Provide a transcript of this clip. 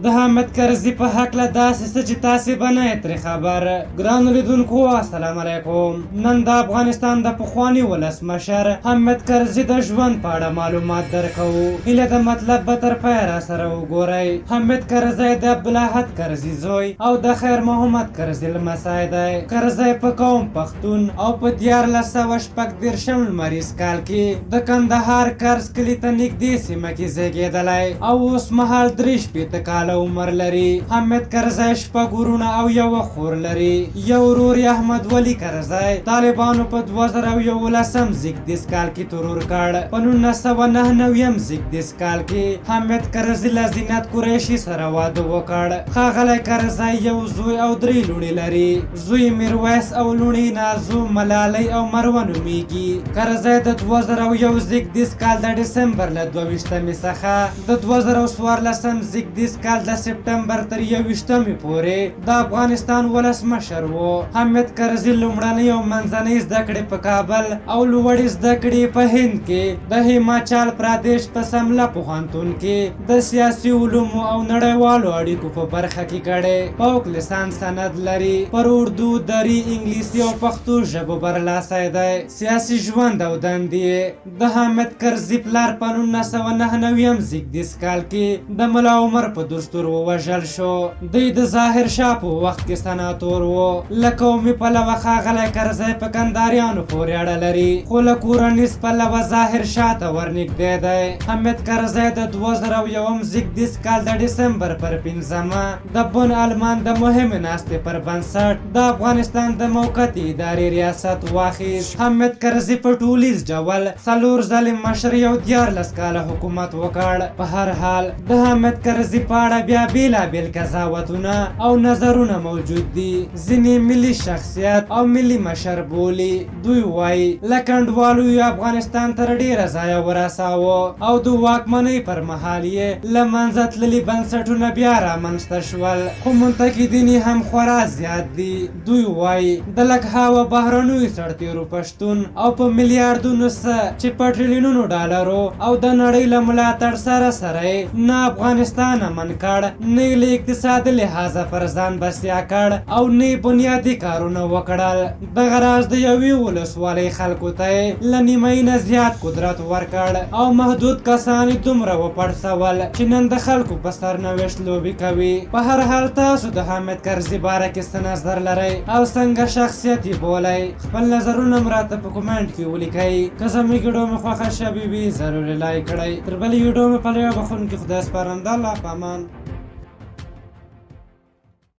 د حامد کرزي په هکله داسې څه چې تاسې به نه یې ترې خبر. ګرانو لیدونکو السلام علیکم. نن د افغانستان د پخواني ولسمشر حامد کرزي د ژوند په اړه معلومات درکوو. هیله د مطلب به تر پایه راسره وګورئ. حامد کرزي د عبدالاحد کرزي زوی او د خیر محمد کرزي لمسی دی. کرزي په قوم پښتون او په 1440 لمریز کال کې د کندهار کرز کلي ته نږدې سیمه کې زیږېدلی او اوس مهال 43 کاله عمر لري. حامد کرزي شپږ ورونه او یوه خور لري. یو ورور یې احمد ولی کرزي طالبانو په 2011 زیږدیز کال کې ترور کړ. په 1999 زیږدیز کال کې حامد کرزي له زینت قریشي سره واده وکړ. ښاغلی کرزي یو زوی او 3 لوڼې لري. زوی میرویس او لوڼې نازو، ملالۍ او مروه نومیږي. کرزي د 2001 زیږدیز کال د ډسمبر له 22 څخه د 2014 زیږدیز کال د سپټمبر تر 21 پورې د افغانستان ولسمشر و. حامد کرزي لومړنۍ او منځنۍ زده کړې په کابل او لوړې زده کړې په هند کې د هیماچل پردیش په سملا پوهنتون کې د سیاسي علومو او نړیوالو اړیکو په برخه کې کړې. فوق لیسانس سند لري. پر اردو، دری، انګلیسي او پښتو ژبو برلاسی دی. سیاسي ژوند او دندې د حامد کرزي پلار په 1999 زیږدیز کال کې د ملا عمر په دستور ووژل شو. دوی د ظاهر شاه په وخت کې سناتور و. له قومي پلوه ښاغلی کرزي په کندهاریانو پورې اړه لري، خو له کورنیز پلوه ظاهر شاه ته ورنږدې دی. حامد کرزي د 2001 زیږدیز کال د ډسمبر پر 5 د بن آلمان د مهمې ناستې پر بنسټ د افغانستان د موقتې ادارې ریاست واخیست. حامد کرزي په ټولیز ډول 4 ځلې مشري او 14 کاله حکومت وکړ. په هر حال د حامد کرزي په اړه بیا بیلابیل قضاوتونه او نظرونه موجود دي. ځینې ملي شخصیت او ملي مشر بولي. دوی وایي له کنډوالو یې افغانستان تر ډیره ځایه ورساوه او د واکمنۍ پر مهال یې له منځه تللي بنسټونه بیا رامنځته شول، خو منتقدین یې هم خورا زیات دي. دوی وایي د لکهاوه بهرنیو سرتیرو پښتون او په میلیارډونو څه چې په ټریلیونونو ډالرو او د نړۍ له ملاتړ سره سره نه افغانستان امن کړ، نه له اقتصادي لحاظه پر ځان بسیا کړ او نه بنیادي کارونه وکړل. دغه راز د یوې ولسوالۍ خلکو ته له نیمۍ نه زیات قدرت ورکړ او محدود کسان یې دومره وپړسول چې نن د خلکو په سرنوشت لوبې کوي. په هر حال تاسو د حامد کرزي باره کې څه نظر لرئ او څنګه شخصیت یې بولئ؟ خپل نظرونه م راته په کومنټ کې ولیکئ. که زموږ ویډیو مې خوښه شوې وي ضرور لایک کړئ. تر بلې ویډیو مې په لویه بخښونکي خدای سپارم. د الله په امان.